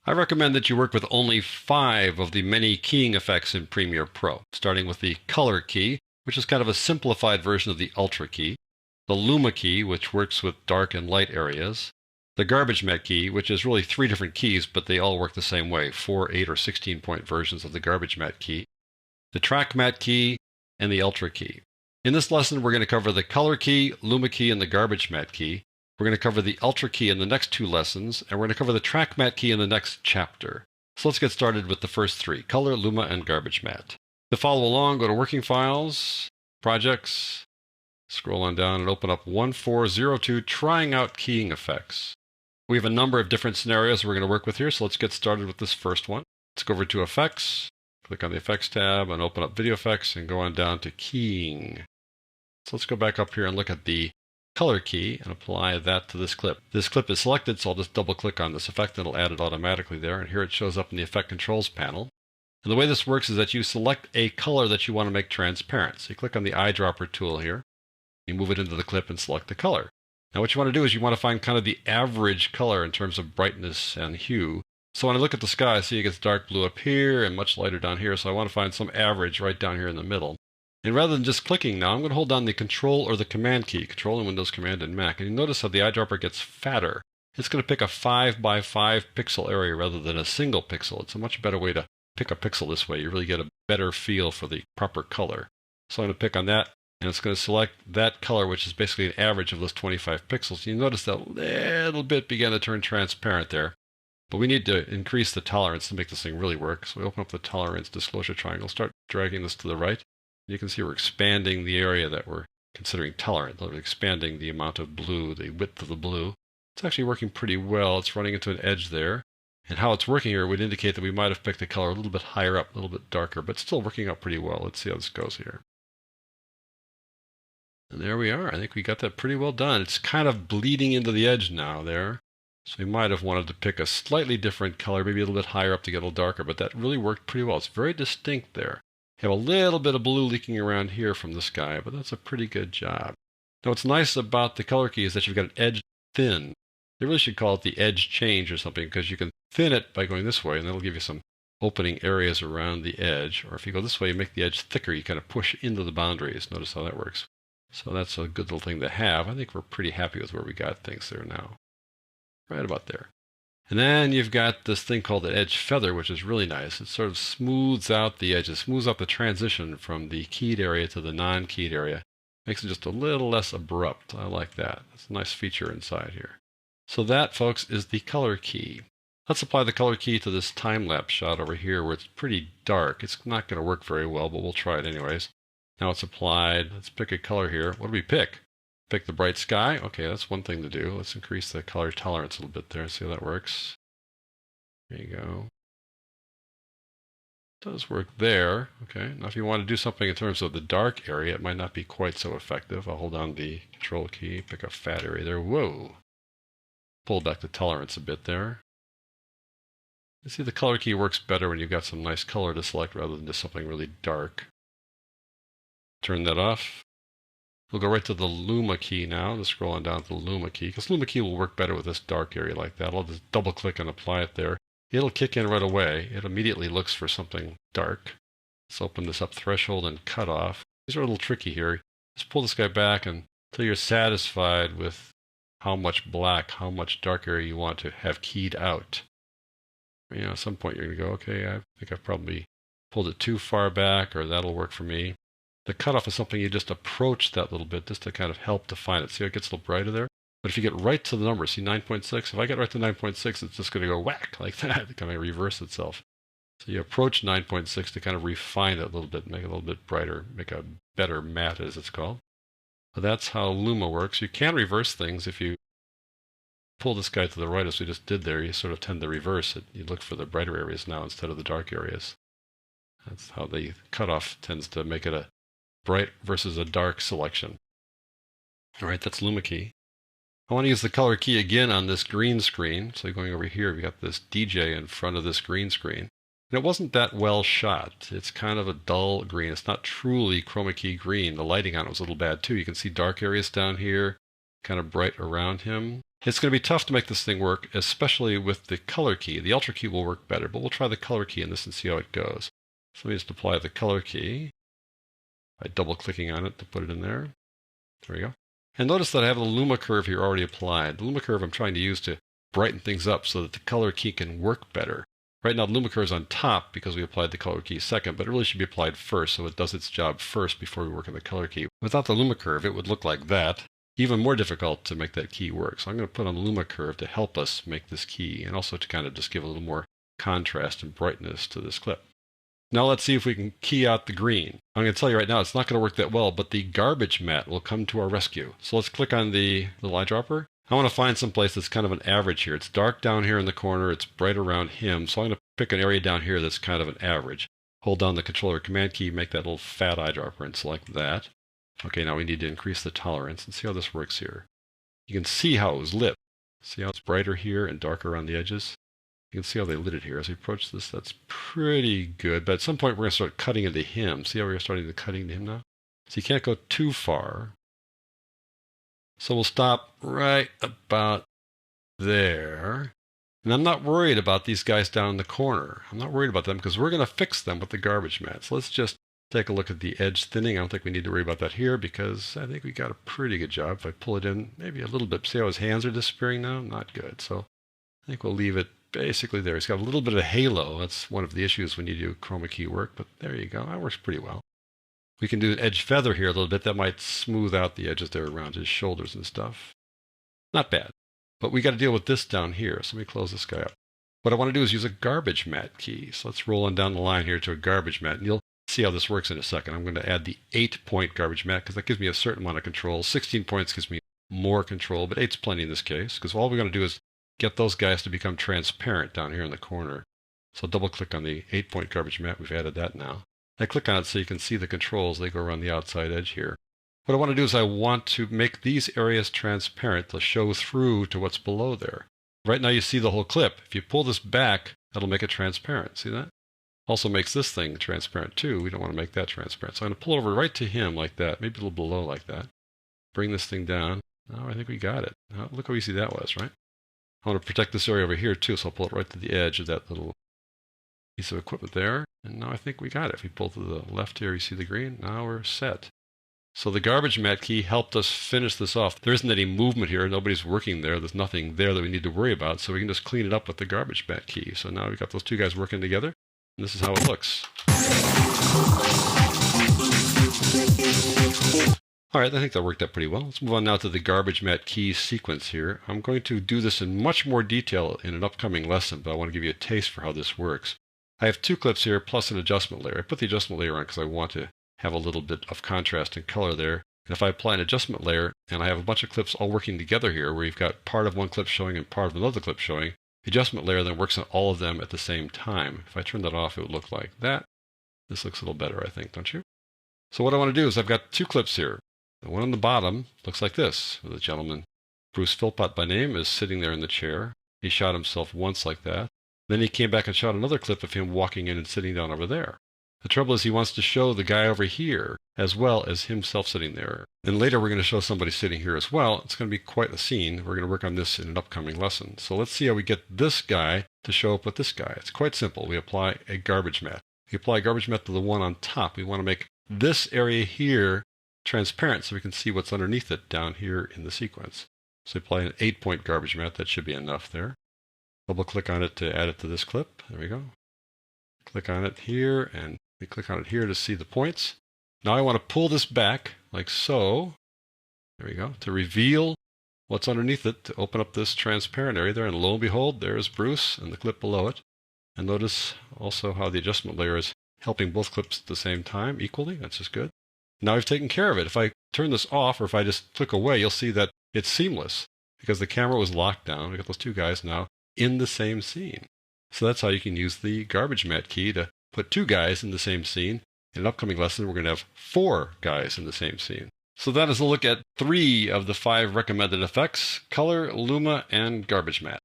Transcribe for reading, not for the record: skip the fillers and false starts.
I recommend that you work with only 5 of the many keying effects in Premiere Pro, starting with the Color key, which is kind of a simplified version of the Ultra key, the Luma key, which works with dark and light areas, the Garbage Matte key, which is really 3 different keys, but they all work the same way, 4, 8, or 16-point versions of the Garbage Matte key, the Track Matte key, and the Ultra key. In this lesson, we're going to cover the Color key, Luma key, and the Garbage Matte key. We're going to cover the Ultra key in the next 2 lessons, and we're going to cover the Track Matte key in the next chapter. So let's get started with the first 3, Color, Luma, and Garbage Matte. To follow along, go to Working Files, Projects, scroll on down and open up 1402, Trying Out Keying Effects. We have a number of different scenarios we're going to work with here, so let's get started with this first one. Let's go over to Effects, click on the Effects tab, and open up Video Effects, and go on down to Keying. So let's go back up here and look at the Color key and apply that to this clip. This clip is selected, so I'll just double click on this effect and it'll add it automatically there. And here it shows up in the Effect Controls panel. And the way this works is that you select a color that you want to make transparent. So you click on the eyedropper tool here, you move it into the clip and select the color. Now what you want to do is you want to find kind of the average color in terms of brightness and hue. So when I look at the sky, I see it gets dark blue up here and much lighter down here. So I want to find some average right down here in the middle. And rather than just clicking now, I'm going to hold down the Control or the Command key, Control in Windows, Command in Mac. And you notice how the eyedropper gets fatter. It's going to pick a 5 by 5 pixel area rather than a single pixel. It's a much better way to pick a pixel this way. You really get a better feel for the proper color. So I'm going to pick on that, and it's going to select that color, which is basically an average of those 25 pixels. You notice that little bit began to turn transparent there. But we need to increase the tolerance to make this thing really work. So we open up the Tolerance Disclosure Triangle, start dragging this to the right. You can see we're expanding the area that we're considering tolerant. We're expanding the amount of blue, the width of the blue. It's actually working pretty well. It's running into an edge there. And how it's working here would indicate that we might have picked the color a little bit higher up, a little bit darker, but still working out pretty well. Let's see how this goes here. And there we are. I think we got that pretty well done. It's kind of bleeding into the edge now there. So we might have wanted to pick a slightly different color, maybe a little bit higher up to get a little darker, but that really worked pretty well. It's very distinct there. You have a little bit of blue leaking around here from the sky, but that's a pretty good job. Now what's nice about the Color key is that you've got an edge thin. They really should call it the edge change or something, because you can thin it by going this way, and that'll give you some opening areas around the edge. Or if you go this way, you make the edge thicker, you kind of push into the boundaries. Notice how that works. So that's a good little thing to have. I think we're pretty happy with where we got things there now. Right about there. And then you've got this thing called the edge feather, which is really nice. It sort of smooths out the edges, smooths out the transition from the keyed area to the non-keyed area. Makes it just a little less abrupt. I like that. That's a nice feature inside here. So that, folks, is the Color key. Let's apply the Color key to this time-lapse shot over here where it's pretty dark. It's not going to work very well, but we'll try it anyways. Now it's applied. Let's pick a color here. What do we pick? Pick the bright sky. Okay, that's one thing to do. Let's increase the color tolerance a little bit there. See how that works. There you go. It does work there. Okay, now if you want to do something in terms of the dark area, it might not be quite so effective. I'll hold down the Control key, pick a fat area there. Whoa. Pull back the tolerance a bit there. You see the Color key works better when you've got some nice color to select rather than just something really dark. Turn that off. We'll go right to the Luma key now. Let's scroll on down to the Luma key, because Luma key will work better with this dark area like that. I'll just double click and apply it there. It'll kick in right away. It immediately looks for something dark. Let's open this up, Threshold and Cutoff. These are a little tricky here. Just pull this guy back until you're satisfied with how much black, how much dark area you want to have keyed out. You know, at some point you're going to go, okay, I think I've probably pulled it too far back, or that'll work for me. The cutoff is something you just approach that little bit just to kind of help define it. See how it gets a little brighter there? But if you get right to the number, see 9.6? If I get right to 9.6, it's just going to go whack like that. It kind of reverse itself. So you approach 9.6 to kind of refine it a little bit, make it a little bit brighter, make a better matte, as it's called. But that's how Luma works. You can reverse things if you pull this guy to the right, as we just did there. You sort of tend to reverse it. You look for the brighter areas now instead of the dark areas. That's how the cutoff tends to make it a bright versus a dark selection. All right, that's Luma key. I want to use the Color key again on this green screen. So going over here, we got this DJ in front of this green screen. And it wasn't that well shot. It's kind of a dull green. It's not truly chroma key green. The lighting on it was a little bad too. You can see dark areas down here, kind of bright around him. It's going to be tough to make this thing work, especially with the color key. The Ultra key will work better, but we'll try the color key in this and see how it goes. So let me just apply the color key by double-clicking on it to put it in there. There we go. And notice that I have the Luma curve here already applied. The Luma curve I'm trying to use to brighten things up so that the color key can work better. Right now, the Luma curve is on top because we applied the color key second, but it really should be applied first, so it does its job first before we work on the color key. Without the Luma curve, it would look like that. Even more difficult to make that key work. So I'm going to put on the Luma curve to help us make this key, and also to kind of just give a little more contrast and brightness to this clip. Now let's see if we can key out the green. I'm going to tell you right now, it's not going to work that well, but the garbage mat will come to our rescue. So let's click on the little eyedropper. I want to find some place that's kind of an average here. It's dark down here in the corner. It's bright around him. So I'm going to pick an area down here that's kind of an average. Hold down the controller command key, make that little fat eyedropper, and select that. Okay, now we need to increase the tolerance and see how this works here. You can see how it was lit. See how it's brighter here and darker around the edges? You can see how they lit it here. As we approach this, that's pretty good. But at some point, we're going to start cutting into him. See how we're starting to cutting into him now? So you can't go too far. So we'll stop right about there. And I'm not worried about these guys down in the corner. I'm not worried about them because we're going to fix them with the garbage mat. So let's just take a look at the edge thinning. I don't think we need to worry about that here because I think we got a pretty good job. If I pull it in maybe a little bit, see how his hands are disappearing now? Not good. So I think we'll leave it basically there. He's got a little bit of halo. That's one of the issues when you do chroma key work, but there you go. That works pretty well. We can do an edge feather here a little bit. That might smooth out the edges there around his shoulders and stuff. Not bad. But we got to deal with this down here. So let me close this guy up. What I want to do is use a garbage mat key. So let's roll on down the line here to a garbage mat. And you'll see how this works in a second. I'm going to add the 8-point garbage mat because that gives me a certain amount of control. 16 points gives me more control, but 8's plenty in this case because all we're going to do is get those guys to become transparent down here in the corner. So double click on the 8-point garbage mat. We've added that now. I click on it so you can see the controls. They go around the outside edge here. What I want to do is I want to make these areas transparent to show through to what's below there. Right now you see the whole clip. If you pull this back, that'll make it transparent. See that? Also makes this thing transparent too. We don't want to make that transparent. So I'm going to pull over right to him like that, maybe a little below like that. Bring this thing down. Oh, I think we got it. Oh, look how easy that was, right? I want to protect this area over here too, so I'll pull it right to the edge of that little piece of equipment there. And now I think we got it. If we pull to the left here, you see the green. Now we're set. So the garbage mat key helped us finish this off. There isn't any movement here. Nobody's working there. There's nothing there that we need to worry about. So we can just clean it up with the garbage mat key. So now we've got those two guys working together. And this is how it looks. All right, I think that worked out pretty well. Let's move on now to the garbage mat key sequence here. I'm going to do this in much more detail in an upcoming lesson, but I want to give you a taste for how this works. I have two clips here plus an adjustment layer. I put the adjustment layer on because I want to have a little bit of contrast and color there. And if I apply an adjustment layer and I have a bunch of clips all working together here where you've got part of one clip showing and part of another clip showing, the adjustment layer then works on all of them at the same time. If I turn that off, it would look like that. This looks a little better, I think, don't you? So what I want to do is I've got two clips here. The one on the bottom looks like this. The gentleman, Bruce Philpott by name, is sitting there in the chair. He shot himself once like that. Then he came back and shot another clip of him walking in and sitting down over there. The trouble is he wants to show the guy over here as well as himself sitting there. And later we're going to show somebody sitting here as well. It's going to be quite a scene. We're going to work on this in an upcoming lesson. So let's see how we get this guy to show up with this guy. It's quite simple. We apply a garbage mat. We apply a garbage mat to the one on top. We want to make this area here transparent so we can see what's underneath it down here in the sequence. So apply an 8-point garbage mat. That should be enough there. Double click on it to add it to this clip. There we go. Click on it here and we click on it here to see the points. Now I want to pull this back like so. There we go. To reveal what's underneath it, to open up this transparent area there. And lo and behold, there's Bruce and the clip below it. And notice also how the adjustment layer is helping both clips at the same time equally. That's just good. Now I've taken care of it. If I turn this off or if I just click away, you'll see that it's seamless because the camera was locked down. We got those two guys now in the same scene. So that's how you can use the garbage mat key to put two guys in the same scene. In an upcoming lesson, we're going to have 4 guys in the same scene. So that is a look at 3 of the 5 recommended effects: color, Luma, and garbage mat.